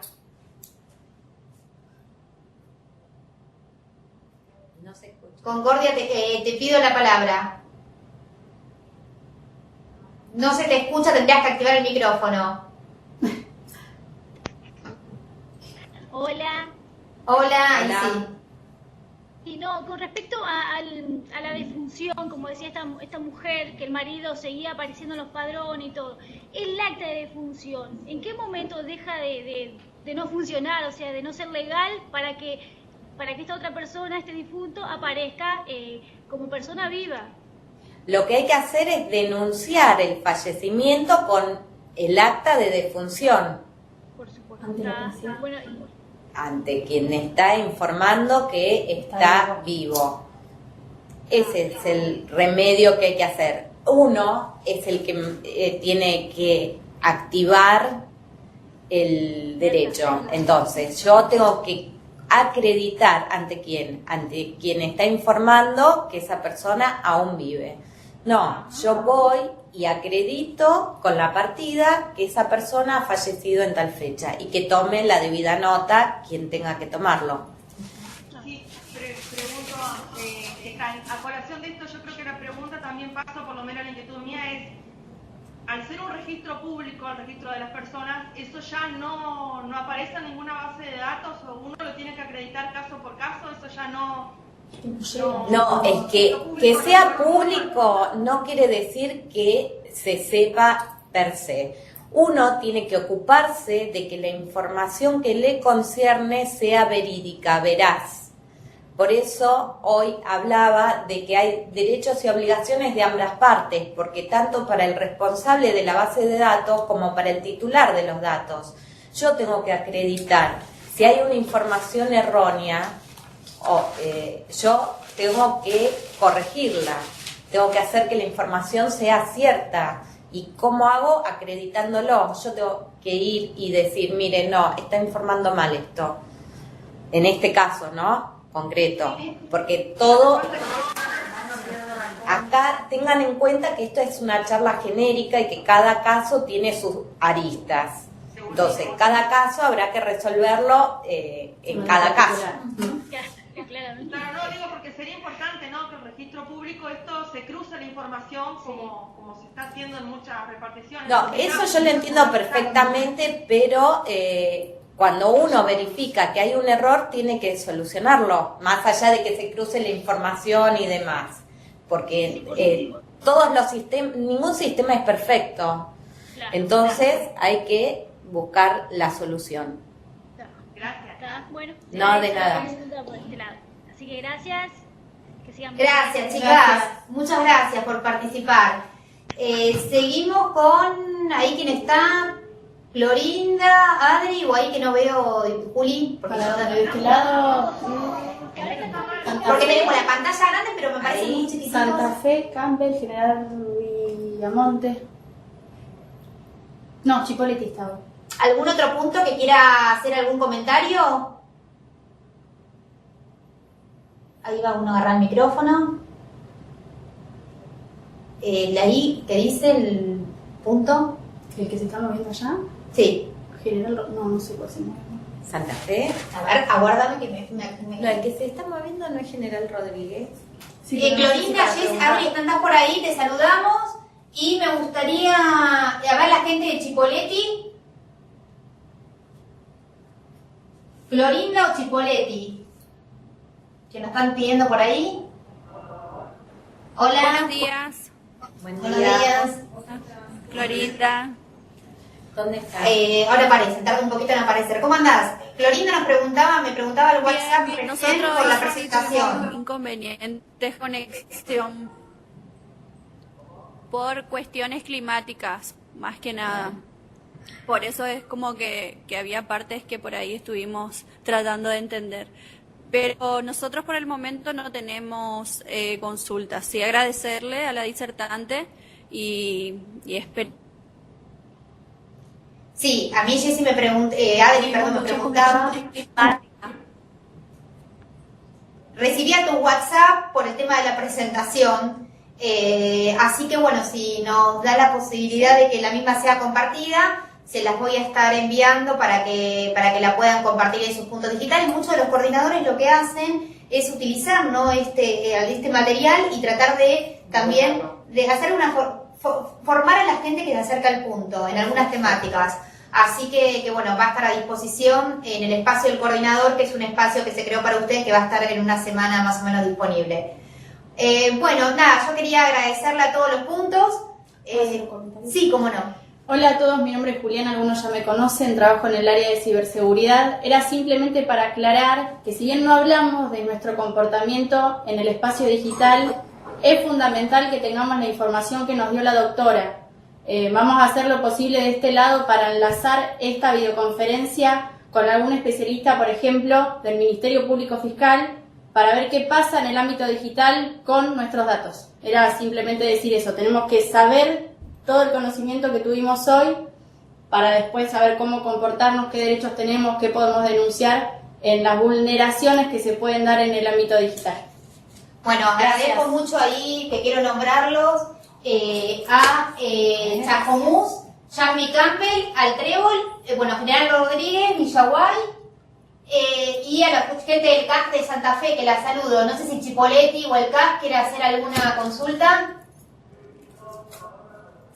No se escucha. Concordia, te pido la palabra. No se te escucha, tendrías que activar el micrófono. Hola. Hola, ahí Hola. sí. Y no, con respecto a la defunción, como decía esta mujer, que el marido seguía apareciendo en los padrones y todo, el acta de defunción, ¿en qué momento deja de no funcionar, o sea, de no ser legal para que esta otra persona, este difunto, aparezca como persona viva? Lo que hay que hacer es denunciar el fallecimiento con el acta de defunción Por supuesto. Ante la policía. Bueno, ante quien está informando que está vivo. Ese es el remedio que hay que hacer. Uno es el que tiene que activar el derecho. Entonces, yo tengo que acreditar ante quien está informando que esa persona aún vive. No, yo voy y acredito con la partida que esa persona ha fallecido en tal fecha y que tome la debida nota quien tenga que tomarlo. Sí, pregunto, a colación de esto, yo creo que la pregunta también pasa, por lo menos la inquietud mía es, al ser un registro público, el registro de las personas, ¿eso ya no aparece en ninguna base de datos o uno lo tiene que acreditar caso por caso? ¿Eso ya no...? No, es que sea público no quiere decir que se sepa per se. Uno tiene que ocuparse de que la información que le concierne sea verídica, veraz. Por eso hoy hablaba de que hay derechos y obligaciones de ambas partes, porque tanto para el responsable de la base de datos como para el titular de los datos, yo tengo que acreditar si hay una información errónea. Yo tengo que corregirla, tengo que hacer que la información sea cierta. ¿Y cómo hago? Acreditándolo. Yo tengo que ir y decir, mire, no, está informando mal esto. En este caso, ¿no? Concreto. Porque todo... Acá tengan en cuenta que esto es una charla genérica y que cada caso tiene sus aristas. Entonces, cada caso habrá que resolverlo en cada caso. claramente. Claro, no, digo porque sería importante, ¿no?, que el registro público esto se cruce la información como se está haciendo en muchas reparticiones. No, eso yo lo entiendo perfectamente, pero cuando uno verifica que hay un error, tiene que solucionarlo, más allá de que se cruce la información y demás. Porque todos los sistemas, ningún sistema es perfecto. Entonces hay que buscar la solución. Gracias. Bueno, No, de nada. por este lado. Así que gracias. Que sigan Gracias, chicas. Muchas gracias por participar. Seguimos con ahí quien está, Florinda, Adri, o ahí que no veo, Juli, porque yo de este lado, porque tenemos la pantalla grande, pero me parece muy chiquitito. Santa Fe, Campbell, General Villamonte. No, Chipoleti estaba. ¿Algún otro punto que quiera hacer algún comentario? Ahí va uno a agarrar el micrófono. Ahí, ¿qué dice el punto? ¿El que se está moviendo allá? Sí. General, no sé cuál se mueve. Santa Fe. A ver, aguárdame que me... No, el que se está moviendo no es General Rodríguez. Sí, pero no sé si Clorinda, para Jess, preguntar. Adri, andás por ahí, te saludamos. Y me gustaría a ver la gente de Chipoleti. Florinda o Chipoleti, que nos están pidiendo por ahí. Hola. Buenos días, Buen Buenos día. días. Florinda. ¿Dónde está? Ahora aparece, tarda un poquito en aparecer. ¿Cómo andás? Florinda me preguntaba al WhatsApp Bien, recién nosotros por la sí presentación. tuvimos inconvenientes conexión por cuestiones climáticas, más que nada. Por eso es como que había partes que por ahí estuvimos tratando de entender. Pero nosotros por el momento no tenemos consultas. Sí, agradecerle a la disertante y esperar. Sí, a mí Jessy me preguntó, Adri, perdón, me preguntaba. Recibía tu WhatsApp por el tema de la presentación, así que bueno, si nos da la posibilidad de que la misma sea compartida, se las voy a estar enviando para que la puedan compartir en sus puntos digitales. Muchos de los coordinadores lo que hacen es utilizar, ¿no?, este material y tratar de también de hacer formar a la gente que se acerca al punto en algunas temáticas. Así que bueno, va a estar a disposición en el espacio del coordinador, que es un espacio que se creó para ustedes, que va a estar en una semana más o menos disponible. Bueno, nada, yo quería agradecerle a todos los puntos. Sí, cómo no. Hola a todos, mi nombre es Juliana, algunos ya me conocen, trabajo en el área de ciberseguridad. Era simplemente para aclarar que si bien no hablamos de nuestro comportamiento en el espacio digital, es fundamental que tengamos la información que nos dio la doctora. Vamos a hacer lo posible de este lado para enlazar esta videoconferencia con algún especialista, por ejemplo, del Ministerio Público Fiscal, para ver qué pasa en el ámbito digital con nuestros datos. Era simplemente decir eso, tenemos que saber todo el conocimiento que tuvimos hoy para después saber cómo comportarnos, qué derechos tenemos, qué podemos denunciar en las vulneraciones que se pueden dar en el ámbito digital. Bueno, agradezco mucho ahí, que quiero nombrarlos, a Chajomús, Jasmine Campbell, al Trébol, General Rodríguez, Villaguay, y a la gente del CAC de Santa Fe, que la saludo. No sé si Chipoletti o el CAC quiere hacer alguna consulta.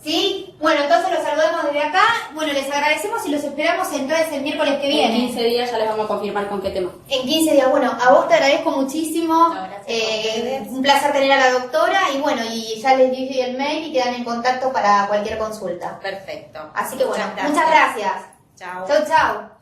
¿Sí? Bueno, entonces los saludamos desde acá. Bueno, les agradecemos y los esperamos entonces el miércoles que viene. En 15 días ya les vamos a confirmar con qué tema. En 15 días. Bueno, a vos te agradezco muchísimo. No, un placer tener a la doctora. Y bueno, y ya les di el mail y quedan en contacto para cualquier consulta. Perfecto. Así que bueno, muchas gracias. Chao. Chau, chau.